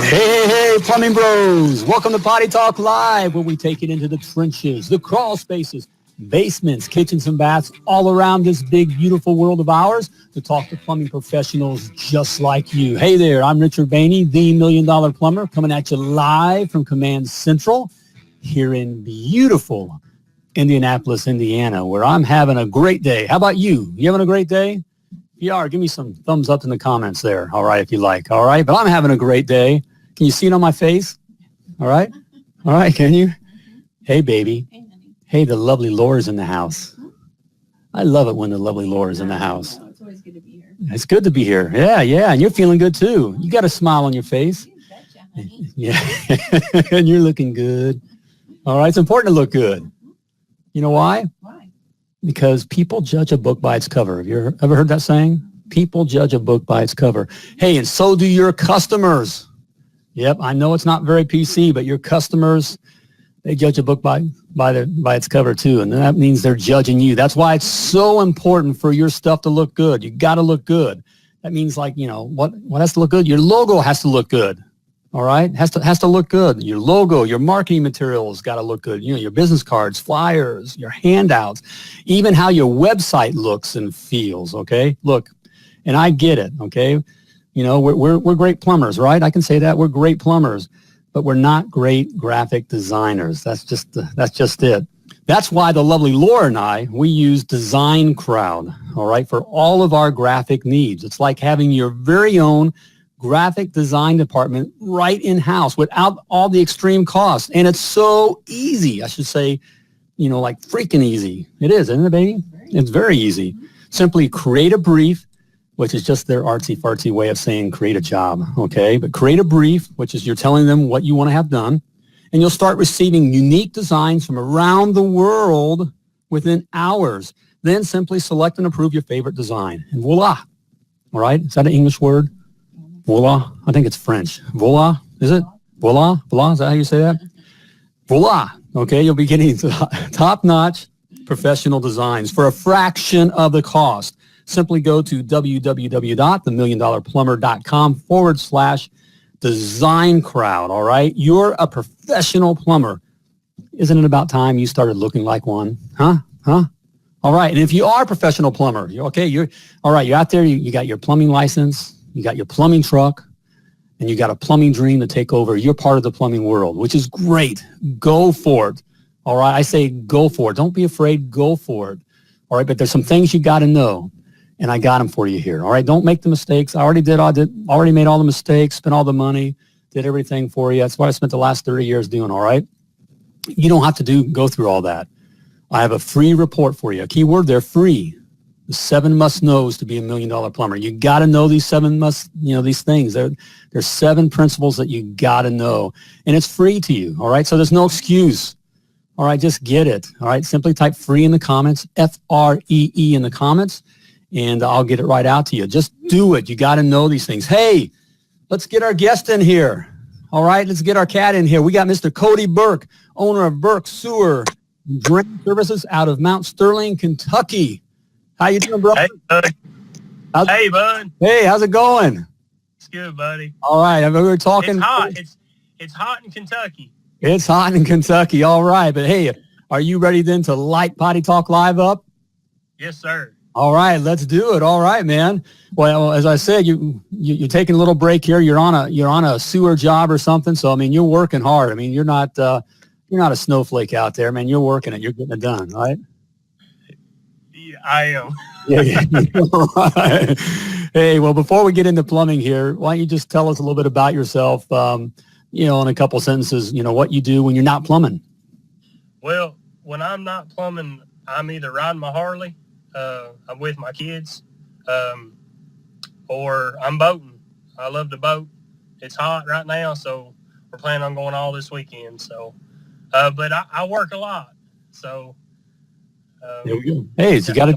Hey, plumbing bros. Welcome to Potty Talk Live, where we take it into the trenches, the crawl spaces, basements, kitchens, and baths all around this big, beautiful world of ours to talk to plumbing professionals just like you. Hey there, I'm Richard Behney, the $1 Million Plumber, coming at you live from Command Central here in beautiful Indianapolis, Indiana, where I'm having a great day. How about you? You having a great day? If you are, give me some thumbs up in the comments there, all right, if you like, all right? But I'm having a great day. Can you see it on my face? All right? All right, can you? Hey, baby. Hey, honey. Hey, the lovely Laura's in the house. I love it when the lovely Laura's in the house. It's always good to be here. It's good to be here. Yeah, and you're feeling good too. You got a smile on your face. You betcha, honey. Yeah, and you're looking good. All right, it's important to look good. You know why? Why? Because people judge a book by its cover. Have you ever heard that saying? People judge a book by its cover. Hey, and so do your customers. Yep, I know it's not very PC, but your customers, they judge a book by its cover too, and that means they're judging you. That's why it's so important for your stuff to look good. You got to look good. That means, like, you know, what has to look good? Your logo has to look good. All right, has to look good. Your logo, your marketing materials got to look good. You know, your business cards, flyers, your handouts, even how your website looks and feels. Okay, look, and I get it. Okay. You know, we're great plumbers, right? I can say that we're great plumbers, but we're not great graphic designers. That's just it. That's why the lovely Laura and I, we use Design Crowd, all right, for all of our graphic needs. It's like having your very own graphic design department right in-house without all the extreme costs. And it's so easy. I should say, you know, like freaking easy. It is, isn't it, baby? It's very easy. Simply create a brief, which is just their artsy-fartsy way of saying create a job, okay? But create a brief, which is you're telling them what you want to have done, and you'll start receiving unique designs from around the world within hours. Then simply select and approve your favorite design, and voila, all right? Is that an English word? Voila? I think it's French. Voila? Is it? Voila? Voila? Is that how you say that? Voila, okay? You'll be getting top-notch professional designs for a fraction of the cost. Simply go to www.themilliondollarplumber.com/design crowd, all right? You're a professional plumber. Isn't it about time you started looking like one? Huh? All right, and if you are a professional plumber, you're all right, you're out there, you got your plumbing license, you got your plumbing truck, and you got a plumbing dream to take over. You're part of the plumbing world, which is great. Go for it, all right? I say go for it. Don't be afraid. Go for it, all right? But there's some things you got to know. And I got them for you here. All right, don't make the mistakes. I already made all the mistakes, spent all the money, did everything for you. That's what I spent the last 30 years doing. All right, you don't have to go through all that. I have a free report for you. A key word there, free. The 7 must knows to be $1 million plumber. You got to know these 7 these things. There's 7 principles that you got to know, and it's free to you. All right, so there's no excuse. All right, just get it. All right, simply type free in the comments, FREE in the comments, and I'll get it right out to you. Just do it. You got to know these things. Hey, let's get our guest in here. All right, let's get our cat in here. We got Mr. Codey Burke, owner of Burkes Sewer Drain Services out of Mount Sterling, Kentucky. How you doing, bro? Hey, bud. Hey, bud. Hey, how's it going? It's good, buddy. All right, we were talking. It's hot. It's hot in Kentucky. It's hot in Kentucky. All right, but hey, are you ready then to light Potty Talk Live up? Yes, sir. All right, let's do it. All right, man. Well, as I said, you're taking a little break here. You're on a sewer job or something. So I mean, you're working hard. I mean, you're not a snowflake out there, man. You're working it. You're getting it done, right? Yeah, I am. Yeah. Right. Hey, well, before we get into plumbing here, why don't you just tell us a little bit about yourself? In a couple sentences. What you do when you're not plumbing. Well, when I'm not plumbing, I'm either riding my Harley. I'm with my kids, or I'm boating. I love to boat. It's hot right now, so we're planning on going all this weekend. So, but I work a lot. So there we go. Hey, so you got to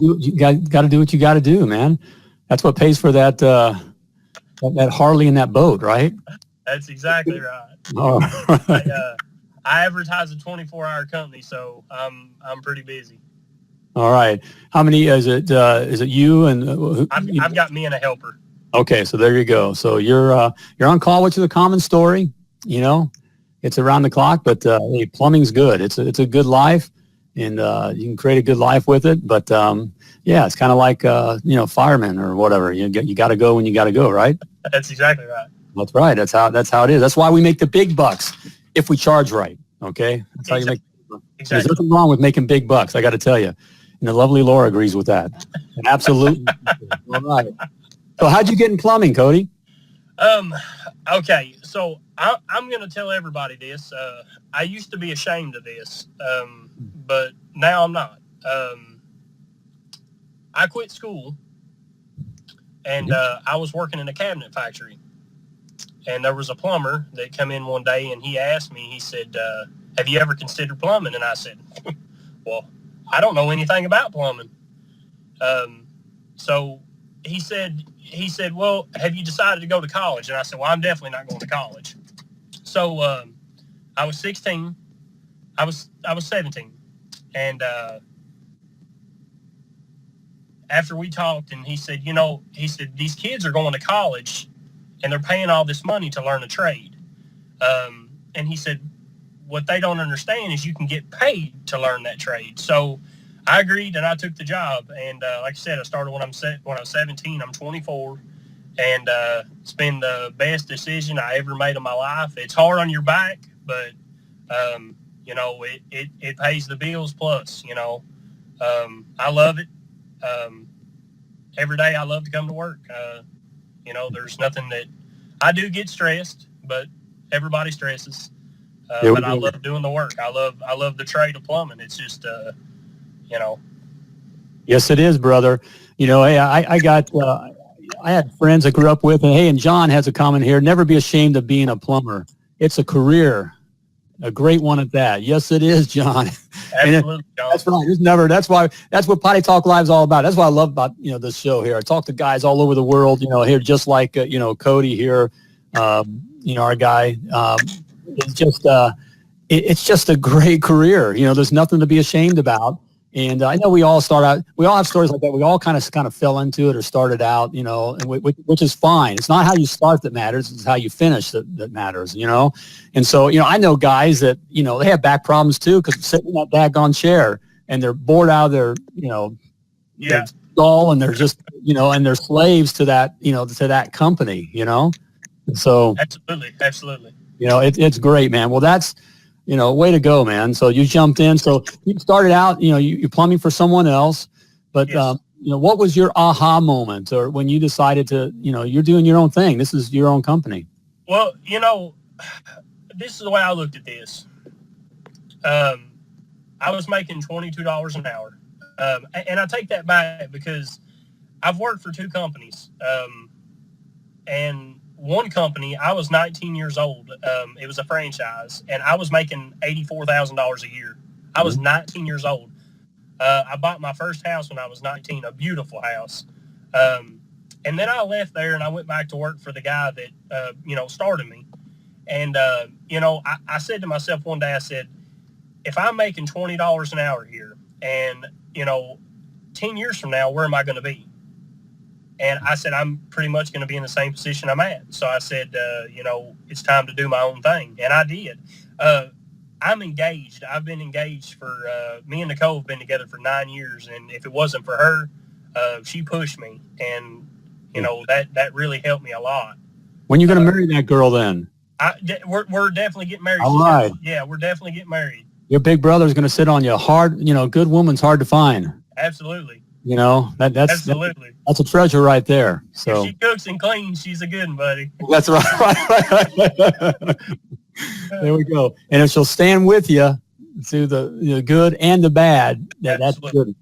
do what you got to do, man. That's what pays for that Harley and that boat, right? That's exactly right. All right. I advertise a 24-hour company, so I'm pretty busy. All right. How many is it? Is it you and I've got me and a helper. Okay, so there you go. So you're on call, which is a common story. You know, it's around the clock, but hey, plumbing's good. It's a good life, and you can create a good life with it. But yeah, it's kind of like firemen or whatever. You got to go when you got to go, right? That's exactly right. That's right. That's how it is. That's why we make the big bucks if we charge right. Okay, that's how you make. Exactly. There's nothing wrong with making big bucks. I got to tell you, and the lovely Laura agrees with that. Absolutely. All right. So how'd you get in plumbing, Codey? Okay, so I'm going to tell everybody this. I used to be ashamed of this, but now I'm not. I quit school, and I was working in a cabinet factory. And there was a plumber that come in one day, and he asked me, he said, have you ever considered plumbing? And I said, well, I don't know anything about plumbing. So he said, well, have you decided to go to college? And I said, well, I'm definitely not going to college. So I was 16. I was 17. And after we talked, and he said, these kids are going to college, and they're paying all this money to learn a trade. And he said, what they don't understand is you can get paid to learn that trade. So I agreed, and I took the job. And like I said, I started when I was 17. I'm 24, and it's been the best decision I ever made in my life. It's hard on your back, but it pays the bills. Plus, I love it. Every day I love to come to work. There's nothing that I do get stressed, but everybody stresses. But I love doing the work. I love the trade of plumbing. It's just, Yes, it is, brother. Hey, I had friends I grew up with, and John has a comment here. Never be ashamed of being a plumber. It's a career, a great one at that. Yes, it is, John. Absolutely, John. That's right. That's what Potty Talk Live is all about. That's what I love about, this show here. I talk to guys all over the world, here, just like, Codey here, our guy. It's just a great career. There's nothing to be ashamed about. And I know we all have stories like that. We all kind of fell into it or started out, and which is fine. It's not how you start that matters. It's how you finish that matters, And so, I know guys that, they have back problems too, because they're sitting in that daggone chair and they're bored out of their, their stall, and they're just, and they're slaves to that, to that company, So absolutely. It's great, man. Well, that's, way to go, man. So you jumped in. So you started out, you're plumbing for someone else, but, yes. What was your aha moment, or when you decided to, you're doing your own thing? This is your own company. Well, this is the way I looked at this. I was making $22 an hour. And I take that back because I've worked for two companies. And one company, I was 19 years old. It was a franchise, and I was making $84,000 a year. I was 19 years old. I bought my first house when I was 19, a beautiful house. And then I left there, and I went back to work for the guy that, started me. And, I said to myself one day, I said, if I'm making $20 an hour here, and, 10 years from now, where am I going to be? And I said, I'm pretty much going to be in the same position I'm at. So I said, it's time to do my own thing. And I did. I'm engaged. I've been engaged for, me and Nicole have been together for 9 years. And if it wasn't for her, she pushed me. And, that really helped me a lot. When are you going to marry that girl then? We're definitely getting married. All right. Yeah, we're definitely getting married. Your big brother's going to sit on you hard. Good woman's hard to find. Absolutely. That's absolutely. That's a treasure right there. So if she cooks and cleans, she's a good one, buddy. That's right. There we go. And if she'll stand with you through the good and the bad, that's good.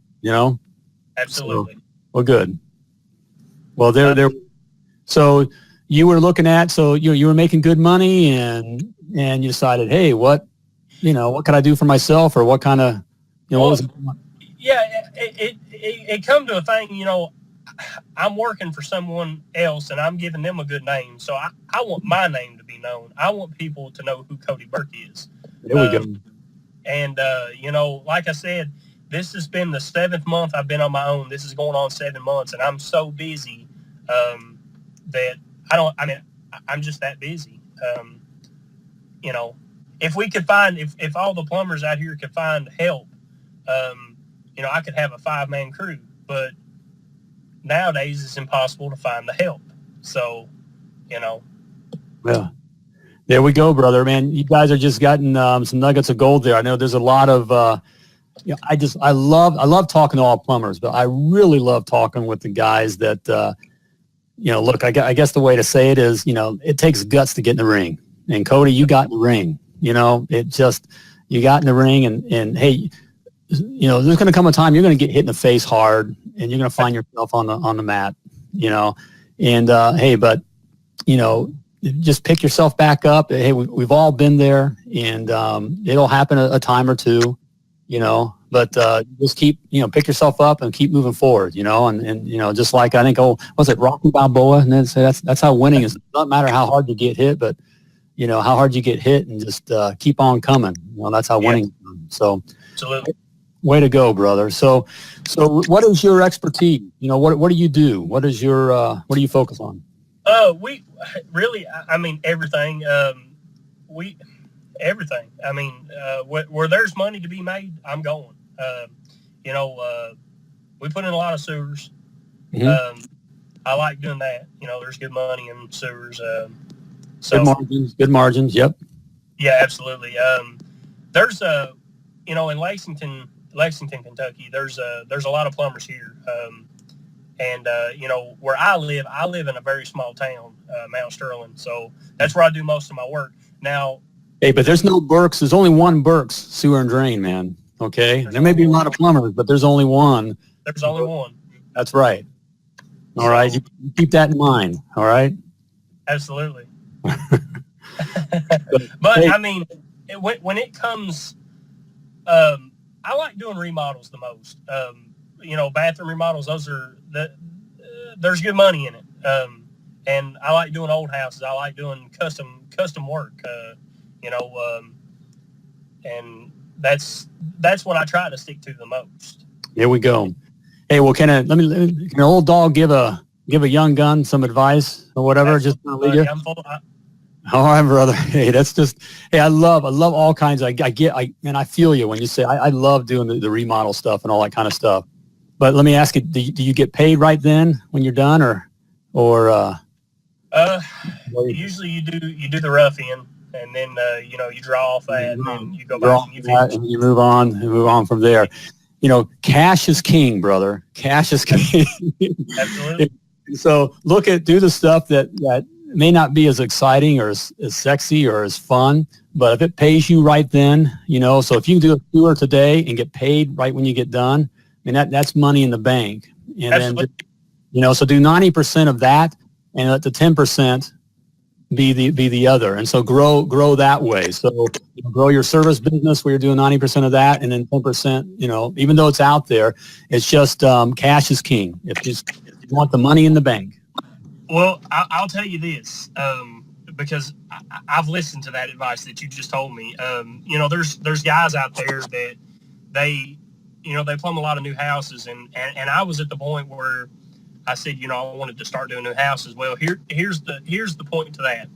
Absolutely. So, well, good. Well, there. So you were looking at. So you were making good money, and you decided, hey, what can I do for myself, or what kind of, what was it? Yeah, it come to a thing, I'm working for someone else, and I'm giving them a good name. So I want my name to be known. I want people to know who Codey Burke is. There we go. And, like I said, this has been the 7th month I've been on my own. This is going on 7 months, and I'm so busy that I'm just that busy. You know, if we could find, if all the plumbers out here could find help, you know, I could have a 5-man crew, but nowadays it's impossible to find the help. So, you know. Yeah. There we go, brother, man. You guys are just getting some nuggets of gold there. I know there's a lot of, you know, I love talking to all plumbers, but I really love talking with the guys that, you know, look, I guess the way to say it is, you know, it takes guts to get in the ring. And Codey, you got in the ring, you know, you got in the ring and hey, you know, there's going to come a time you're going to get hit in the face hard and you're going to find yourself on the mat, you know, and hey, but, you know, just pick yourself back up. Hey, we've all been there, and it'll happen a time or two, you know, but just keep, you know, pick yourself up and keep moving forward, you know, and you know, just like I think, was it Rocky Balboa? And then say that's how winning is. It doesn't matter how hard you get hit, but, you know, how hard you get hit and just keep on coming. You know, that's how winning is done. So Absolutely. Way to go, brother. So what is your expertise? You know, what do you do? What is your, what do you focus on? We really, I mean, everything. Everything. I mean, where there's money to be made, I'm going. You know, we put in a lot of sewers. Mm-hmm. I like doing that. You know, there's good money in sewers. So Good margins. Yep. Yeah, absolutely. There's you know, in Lexington, Kentucky, there's a lot of plumbers here. And, you know, where I live in a very small town, Mount Sterling. So that's where I do most of my work. Now, hey, but there's no Burkes. There's only one Burkes Sewer and Drain, man. Okay? There may be a lot of plumbers, but there's only one. There's only one. That's right. All right? You keep that in mind. All right? Absolutely. But But, I mean, when it comes, I like doing remodels the most. You know, bathroom remodels, there's good money in it. And I like doing old houses. I like doing custom work, you know, and that's what I try to stick to the most. Here we go. Hey, well, can an old dog give a young gun some advice or whatever? Absolutely. Just lead you? All right, brother. Hey, I love all kinds. And I feel you when you say, I love doing the remodel stuff and all that kind of stuff. But let me ask you, do you get paid right then when you're done or usually you do the rough end and then, you know, you draw off that and then you go back and you finish. And you move on from there. You know, cash is king, brother. Cash is king. Absolutely. So do the stuff that may not be as exciting or as sexy or as fun, but if it pays you right then, you know, so if you do a tour today and get paid right when you get done, I mean, that's money in the bank. And Absolutely. then, you know, so do 90% of that and let the 10% be the other. And so grow that way. So you know, grow your service business where you're doing 90% of that. And then 10%, you know, even though it's out there, it's just cash is king. If you want the money in the bank. Well, I'll tell you this, because I've listened to that advice that you just told me. You know, there's guys out there that they plumb a lot of new houses, and I was at the point where I said, you know, I wanted to start doing new houses. Well, here's the point to that.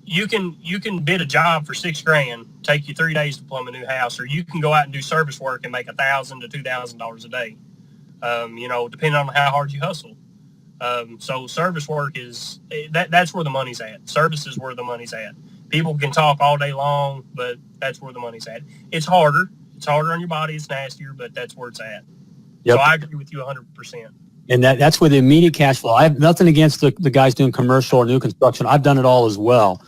You can bid a job for $6,000, take you 3 days to plumb a new house, or you can go out and do service work and make $1,000 to $2,000 a day. You know, depending on how hard you hustle. So service work that's where the money's at. Service is where the money's at. People can talk all day long, but that's where the money's at. It's harder. It's harder on your body. It's nastier, but that's where it's at. Yep. So I agree with you 100%. And that's where the immediate cash flow. I have nothing against the guys doing commercial or new construction. I've done it all as well.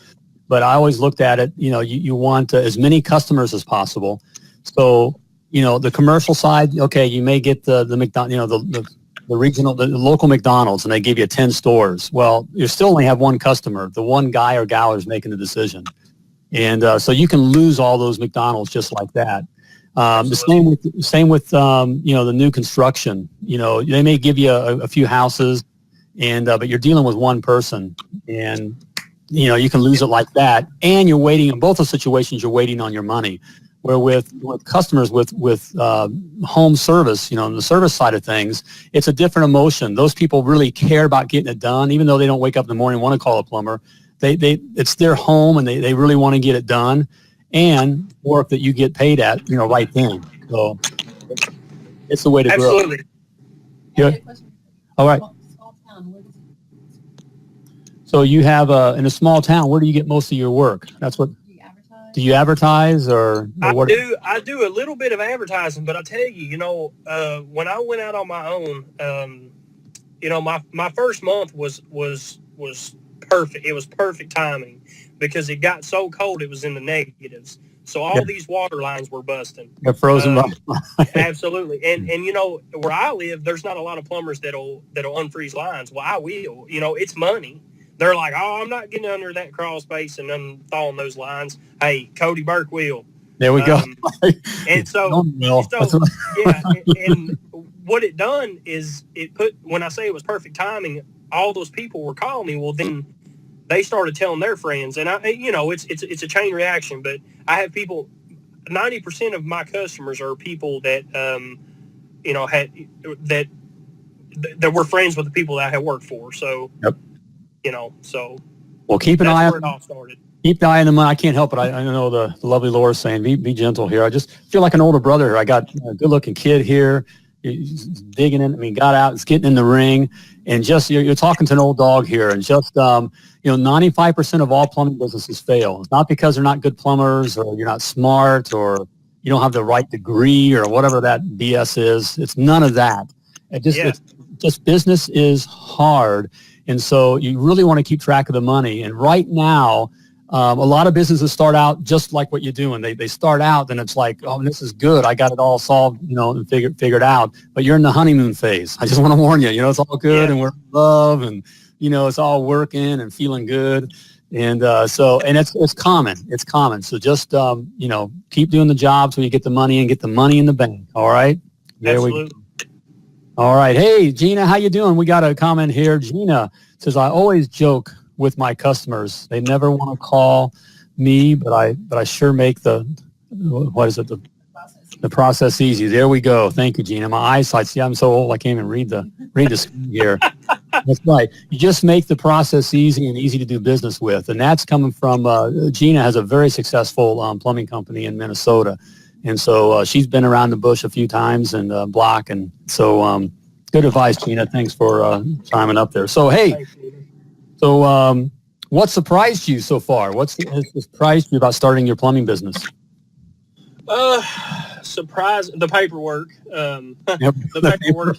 But I always looked at it, you know, you want as many customers as possible. So, you know, the commercial side, okay, you may get the McDonald's, you know, the regional, the local McDonald's, and they give you 10 stores. Well, you still only have one customer. The one guy or gal is making the decision. And so you can lose all those McDonald's just like that. The same with you know, the new construction. You know, they may give you a few houses, and but you're dealing with one person, and you know, you can lose it like that. And you're waiting in both those situations. You're waiting on your money. Where with customers with home service, on the service side of things, it's a different emotion. Those people really care about getting it done, even though they don't wake up in the morning and want to call a plumber. It's their home, and they really want to get it done, and work that you get paid at, right then. So it's the way to grow. Absolutely. Good. All right. Small town, where does it, So you have in a small town, where do you get most of your work? That's what. do you advertise? Do you advertise or what? I do a little bit of advertising, but I tell you, when I went out on my own, my first month was perfect. It was perfect timing because it got so cold it was in the negatives. So all these water lines were busting. They're frozen. Absolutely. And where I live, there's not a lot of plumbers that'll unfreeze lines. Well, I will. It's money. They're like, oh, I'm not getting under that crawl space and unthawing those lines. Hey, Codey Burke will. There we go. And so and what it done is it put, when I say it was perfect timing, all those people were calling me. Well, then they started telling their friends, and it's a chain reaction. But I have people. 90% of my customers are people that that were friends with the people that I had worked for. So, so well, keep an eye on it all started. Keep the eye on the money. I can't help it. I know the lovely Laura's saying, be gentle here. I just feel like an older brother here. I got a good-looking kid here. He's digging in. Got out. It's getting in the ring. And just, you're talking to an old dog here. And just, 95% of all plumbing businesses fail. It's not because they're not good plumbers or you're not smart or you don't have the right degree or whatever that BS is. It's none of that. It's just business is hard. And so you really want to keep track of the money. And right now, a lot of businesses start out just like what you're doing. They start out, and it's like, oh, this is good. I got it all solved, and figured out. But you're in the honeymoon phase. I just want to warn you. It's all good, and we're in love, and it's all working and feeling good. And it's common. It's common. So just keep doing the job so you get the money and get the money in the bank. All right. There we go. All right. Hey, Gina, how you doing? We got a comment here. Gina says, I always joke with my customers. They never want to call me, but I sure make the process easy. There we go. Thank you, Gina. My eyesight, see, I'm so old I can't even read the screen here. That's right. You just make the process easy and easy to do business with. And that's coming from Gina has a very successful plumbing company in Minnesota. And so she's been around the bush a few times and block. And so good advice, Gina. Thanks for chiming up there. So, hey, what surprised you so far? Has surprised you about starting your plumbing business? Surprise, the paperwork. Yep. The paperwork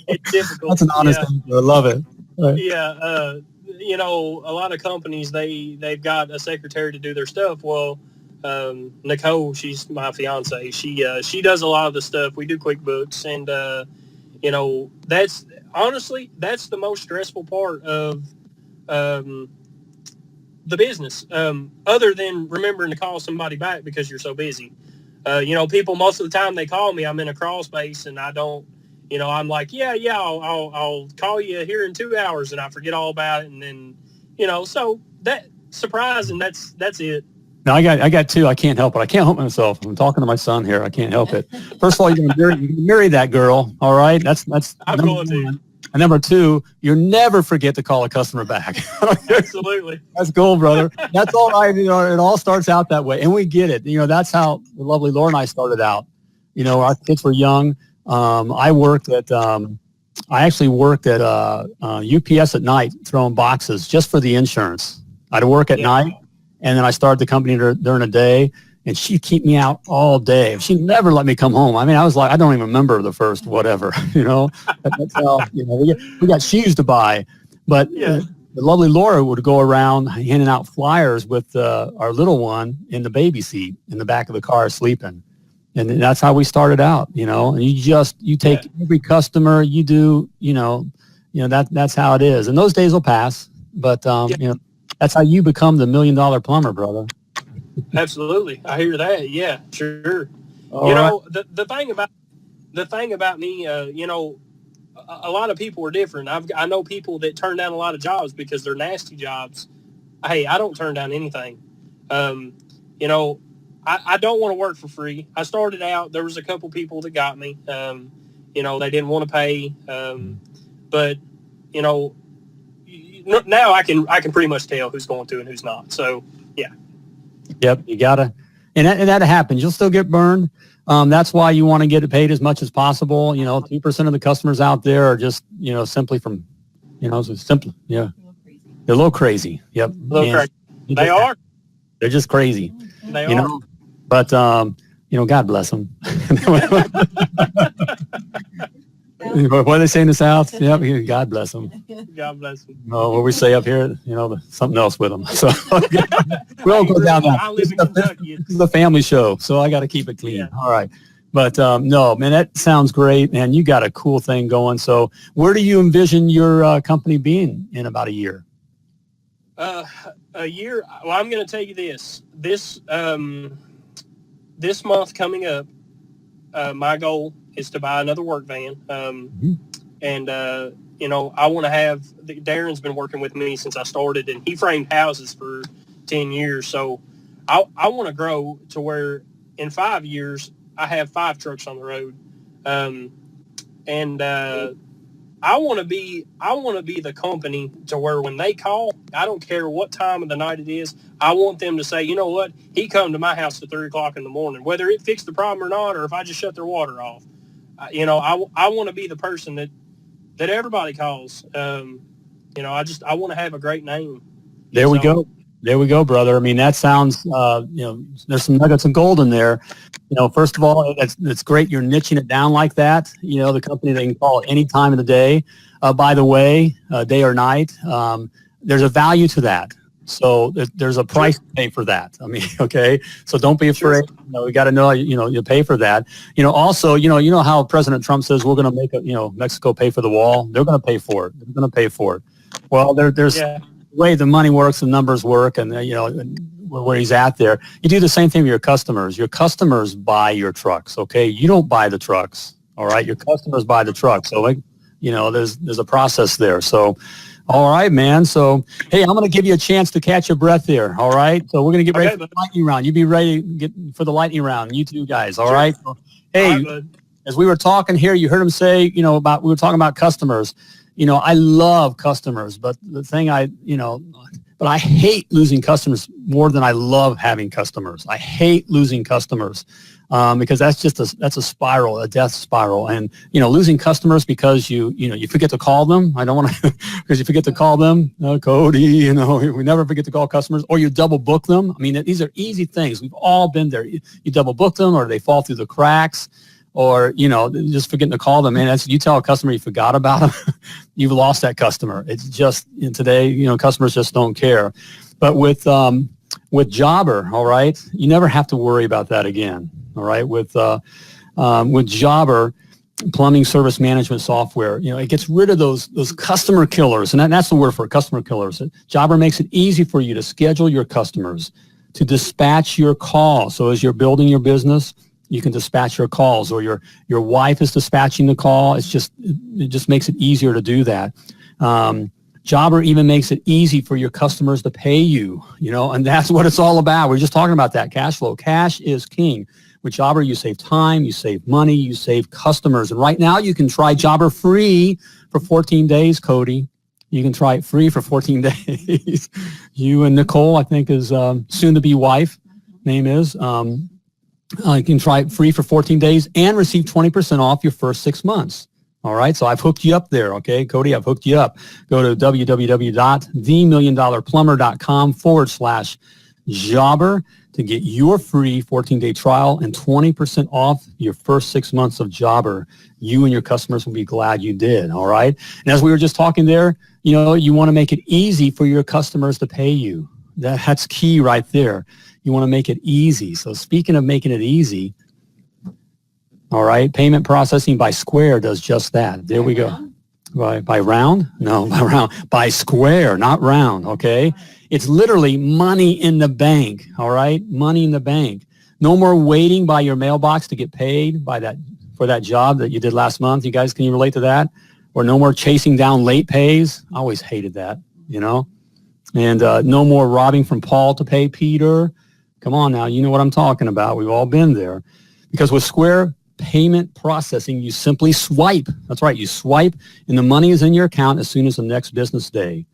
it's difficult. That's an honest answer. I love it. Right. Yeah. A lot of companies, they've got a secretary to do their stuff. Well, Nicole, she's my fiance. She does a lot of the stuff. We do QuickBooks, and that's the most stressful part of the business, other than remembering to call somebody back because you're so busy. People, most of the time they call me, I'm in a crawl space and I don't, I'm like, I'll call you here in 2 hours, and I forget all about it. And then, so that surprising, that's it. No, I got two. I can't help it. I can't help myself. I'm talking to my son here. I can't help it. First of all, you're gonna marry that girl. All right. That's I'm going to. And number two, you never forget to call a customer back. Absolutely. That's gold, brother. That's all it all starts out that way. And we get it. That's how the lovely Laura and I started out. Our kids were young. I actually worked at UPS at night throwing boxes just for the insurance. I'd work at night, and then I started the company during the day. And she'd keep me out all day. She never let me come home. I mean, I was like, I don't even remember the first whatever, That's how, we got shoes to buy. But the lovely Laura would go around handing out flyers with our little one in the baby seat in the back of the car sleeping. And that's how we started out, And you take every customer, you do, that's how it is. And those days will pass. But, that's how you become the $1 million plumber, brother. Absolutely. I hear that. Yeah, sure. The thing about me, a lot of people are different. I know people that turn down a lot of jobs because they're nasty jobs. Hey, I don't turn down anything. I don't want to work for free. I started out, there was a couple people that got me. You know, they didn't want to pay. But, you know, now I can pretty much tell who's going to and who's not. So, yeah. Yep, you gotta, and that happens. You'll still get burned. That's why you want to get it paid as much as possible. You know, 2% of the customers out there are just, you know, simply from, you know, so simple. Yeah, they're a little crazy. Yep, Crazy. They are. They're just crazy. They you are. know, but you know, God bless them. What do they say in the South? Yep, God bless them. God bless them. Oh, what we say up here, you know, something else with them. So we'll go down that. I live in Kentucky. This is a family show, so I got to keep it clean. Yeah. All right. But no, man, that sounds great. And you got a cool thing going. So where do you envision your company being in about a year? A year. Well, I'm going to tell you this. This month coming up, my goal is to buy another work van. And, you know, I want to have, Darren's been working with me since I started, and he framed houses for 10 years. So I want to grow to where in 5 years I have 5 trucks on the road. I want to be the company to where when they call, I don't care what time of the night it is, I want them to say, you know what, he come to my house at 3 o'clock in the morning, whether it fixed the problem or not, or if I just shut their water off. You know, I want to be the person that everybody calls. You know, I want to have a great name. There we go. There we go, brother. I mean, that sounds, you know, there's some nuggets of gold in there. You know, first of all, it's great you're niching it down like that. You know, the company, they can call at any time of the day. By the way, day or night, there's a value to that. So there's a price to pay for that. I mean, okay. So don't be afraid. You know, we got to know, you know, you pay for that. You know, also, you know how President Trump says we're going to make Mexico pay for the wall. They're going to pay for it. They're going to pay for it. Well, there's the way the money works, the numbers work, and you know where he's at there. You do the same thing with your customers. Your customers buy your trucks. Okay, you don't buy the trucks. All right, your customers buy the trucks. So like, you know, there's a process there. So. All right, man. So, hey, I'm going to give you a chance to catch your breath here. All right. So we're going to get ready for the lightning round. You be ready to get for the lightning round. You two guys. All right. So, hey, as we were talking here, you heard him say, you know, we were talking about customers. You know, I love customers, but the thing but I hate losing customers more than I love having customers. I hate losing customers. Because that's just a spiral, a death spiral, and you know, losing customers because you forget to call them. I don't want to because you forget to call them, Cody. You know, we never forget to call customers, or you double book them. I mean, these are easy things. We've all been there. You double book them, or they fall through the cracks, or you know, just forgetting to call them. Man, you tell a customer you forgot about them, you've lost that customer. It's just today, you know, customers just don't care. But with Jobber, all right, you never have to worry about that again. All right, with Jobber, plumbing service management software, you know, it gets rid of those customer killers, and that's the word for it, customer killers. Jobber makes it easy for you to schedule your customers, to dispatch your calls. So as you're building your business, you can dispatch your calls, or your wife is dispatching the call. It just makes it easier to do that. Jobber even makes it easy for your customers to pay you, you know, and that's what it's all about. We're just talking about that cash flow. Cash is king. With Jobber, you save time, you save money, you save customers. And right now you can try Jobber free for 14 days, Cody. You can try it free for 14 days. You and Nicole, I think, is soon-to-be wife, name is. You can try it free for 14 days and receive 20% off your first 6 months. All right, so I've hooked you up there, okay? Cody, I've hooked you up. Go to www.themilliondollarplumber.com/Jobber to get your free 14-day trial and 20% off your first 6 months of Jobber. You and your customers will be glad you did, all right? And as we were just talking there, you know, you want to make it easy for your customers to pay you. That's key right there. You want to make it easy. So speaking of making it easy, all right, payment processing by Square does just that. There we go. By round? No, by round. By Square, not round, okay? It's literally money in the bank, all right? Money in the bank. No more waiting by your mailbox to get paid for that job that you did last month. You guys, can you relate to that? Or no more chasing down late pays. I always hated that, you know? And no more robbing from Paul to pay Peter, Come on now, you know what I'm talking about. We've all been there. Because with Square payment processing, you simply swipe. That's right, you swipe and the money is in your account as soon as the next business day.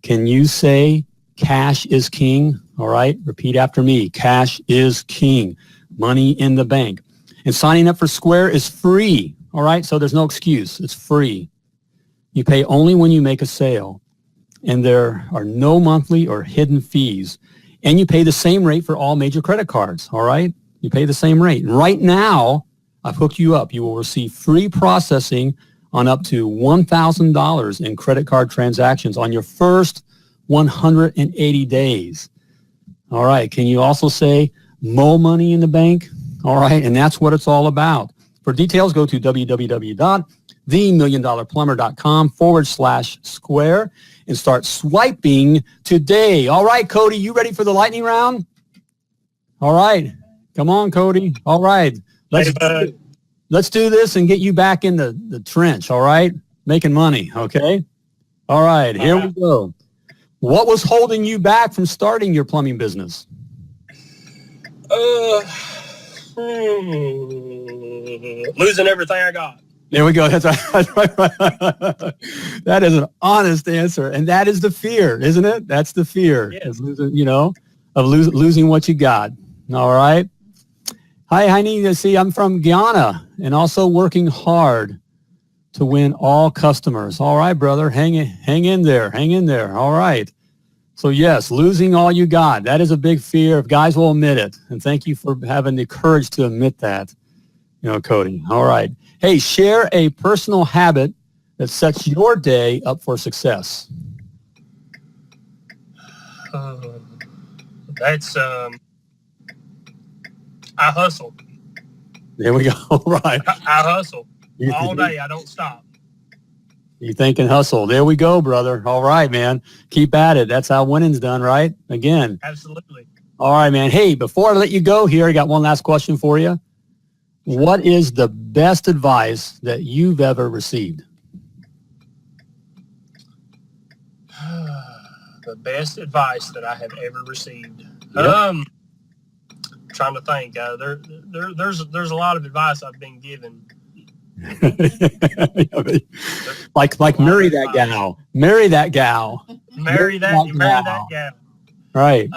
Can you say cash is king? All right, repeat after me. Cash is king. Money in the bank. And signing up for Square is free. All right, so there's no excuse. It's free. You pay only when you make a sale. And there are no monthly or hidden fees. And you pay the same rate for all major credit cards. All right, you pay the same rate. And right now, I've hooked you up. You will receive free processing on up to $1,000 in credit card transactions on your first 180 days. All right. Can you also say more money in the bank? All right. And that's what it's all about. For details, go to www.themilliondollarplumber.com/square and start swiping today. All right, Cody, you ready for the lightning round? All right. Come on, Cody. All right. Let's do this and get you back in the trench, all right? Making money, okay? All right, here we go. What was holding you back from starting your plumbing business? Losing everything I got. There we go. That's right. That is an honest answer, and that is the fear, isn't it? That's the fear, Yes. of losing what you got. All right. Hi, honey. See, I'm from Guyana and also working hard to win all customers. All right, brother. Hang in there. Hang in there. All right. So, yes, losing all you got. That is a big fear. If guys will admit it. And thank you for having the courage to admit that, Cody. All right. Hey, share a personal habit that sets your day up for success. That's I hustle. There we go. Right. I hustle all day. I don't stop. You think and hustle. There we go, brother. All right, man. Keep at it. That's how winning's done, right? Again. Absolutely. All right, man. Hey, before I let you go here, I got one last question for you. What is the best advice that you've ever received? The best advice that I have ever received. Yep. Trying to think. There's a lot of advice I've been given. like marry that gal. Marry that gal. Marry that gal. Right.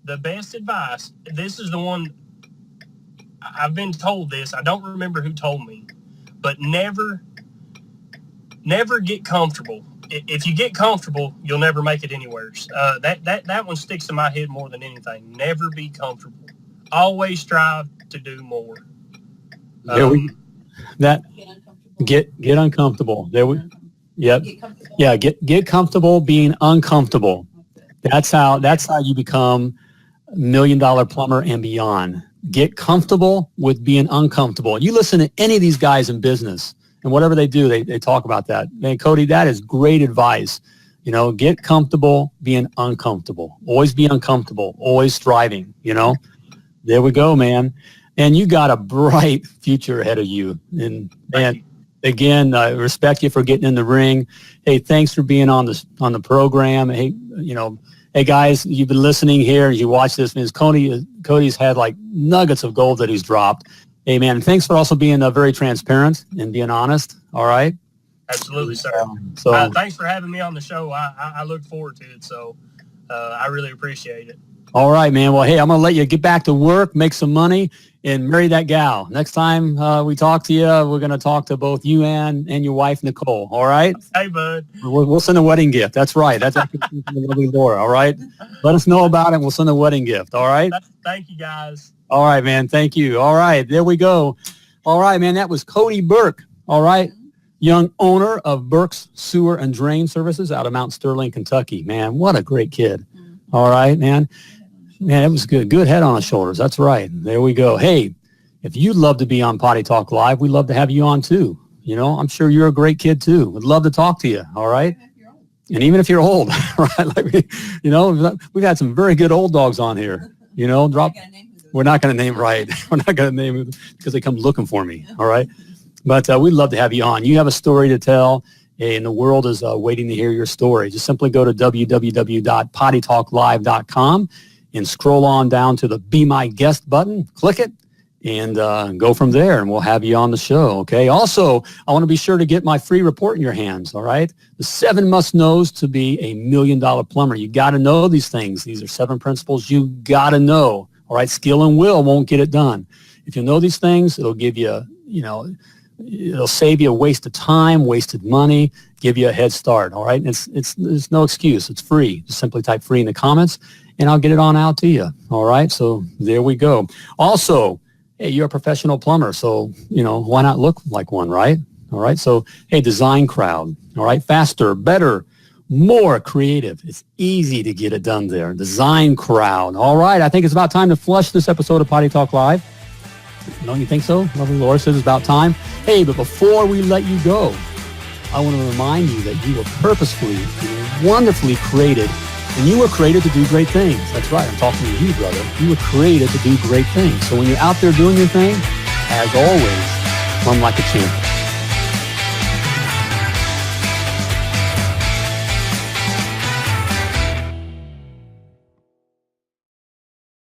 The best advice. This is the one. I've been told this. I don't remember who told me, but never get comfortable. If you get comfortable, you'll never make it anywhere. That one sticks in my head more than anything. Never be comfortable. Always strive to do more. Get uncomfortable. There we. Yep. Yeah. Get comfortable being uncomfortable. That's how you become $1 million plumber and beyond. Get comfortable with being uncomfortable. You listen to any of these guys in business. And whatever they do, they talk about that. Man, Cody, that is great advice. Get comfortable being uncomfortable. Always be uncomfortable. Always striving, There we go, man. And you got a bright future ahead of you. And again, I respect you for getting in the ring. Hey, thanks for being on the program. Hey, hey guys, you've been listening here. You watch this, man. Cody's had like nuggets of gold that he's dropped. Hey, man, thanks for also being very transparent and being honest. All right. Absolutely, sir. Thanks for having me on the show. I look forward to it. So I really appreciate it. All right, man. Well, hey, I'm going to let you get back to work, make some money, and marry that gal. Next time we talk to you, we're going to talk to both you and your wife, Nicole. All right? Hey, bud. We'll send a wedding gift. That's right. That's from the lovely Laura. All right? Let us know about it. We'll send a wedding gift. All right? Thank you, guys. All right, man. Thank you. All right. There we go. All right, man. That was Codey Burke. All right. Young owner of Burkes Sewer and Drain Services out of Mount Sterling, Kentucky. Man, what a great kid. All right, man. Man, it was good. Good head on his shoulders. That's right. There we go. Hey, if you'd love to be on Potty Talk Live, we'd love to have you on too. I'm sure you're a great kid too. We'd love to talk to you. All right. And even if you're old, right? We've had some very good old dogs on here. We're not going to name right. We're not going to name it because they come looking for me. All right. But we'd love to have you on. You have a story to tell. And the world is waiting to hear your story. Just simply go to www.pottytalklive.com and scroll on down to the Be My Guest button, click it, and go from there, and we'll have you on the show, okay? Also, I want to be sure to get my free report in your hands, all right? The 7 must-knows to be a $1 million plumber. You got to know these things. These are 7 principles you got to know, all right? Skill and will won't get it done. If you know these things, it'll give you, it'll save you a waste of time, wasted money, give you a head start, all right? It's no excuse. It's free. Just simply type free in the comments, and I'll get it on out to you, all right? So there we go. Also, hey, you're a professional plumber, so, why not look like one, right? All right, so, hey, design crowd, all right? Faster, better, more creative. It's easy to get it done there. Design crowd. All right, I think it's about time to flush this episode of Potty Talk Live. Don't you think so? Lovely Laura says it's about time. Hey, but before we let you go, I want to remind you that you were purposefully and wonderfully created, and you were created to do great things. That's right. I'm talking to you, brother. You were created to do great things. So when you're out there doing your thing, as always, run like a champion.